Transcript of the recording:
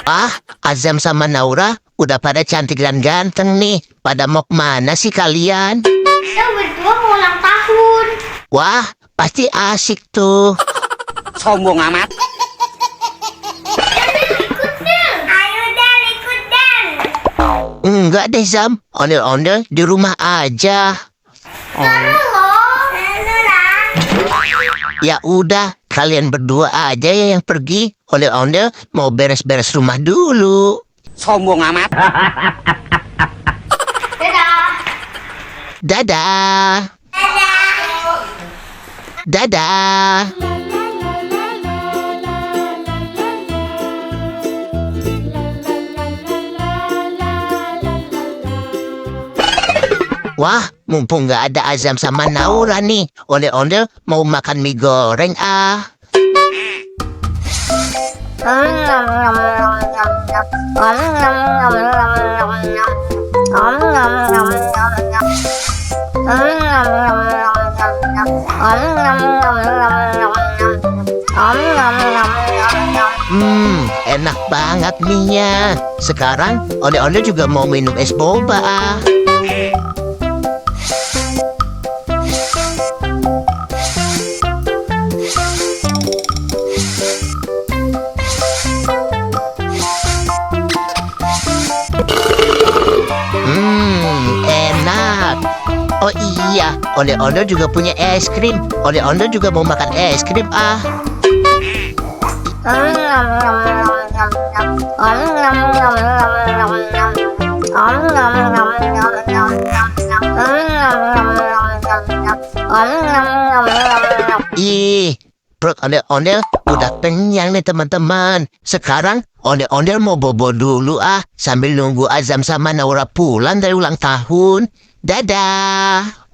Ah, Azam sama Naura udah pada cantik dan ganteng nih. Pada mau kemana sih kalian? Kita berdua mau ulang tahun. Wah, pasti asik tuh. Sombong amat. Ayo Dan, ikut Dan. Enggak deh, Zam. Ondel-ondel di rumah aja. Seru loh. Seru lah. Ya udah, kalian berdua aja ya yang pergi. Ondel-ondel mau beres-beres rumah dulu. Sombong amat. Dadah. Dadah. Dadah. Wah, mumpung nggak ada Azam sama Naura nih. Ondel-ondel mau makan mie goreng ah. Enak banget mie-nya. Sekarang ondel-ondel juga mau minum es boba ah. Enak. Oh iya, ondel-ondel juga punya es krim. Ondel-ondel juga mau makan es krim ah. Ih, perut ondel-ondel udah kenyang nih teman-teman. Sekarang ondel-ondel mau bobo dulu ah, sambil nunggu Azam sama Naura pulang dari ulang tahun. Dadah.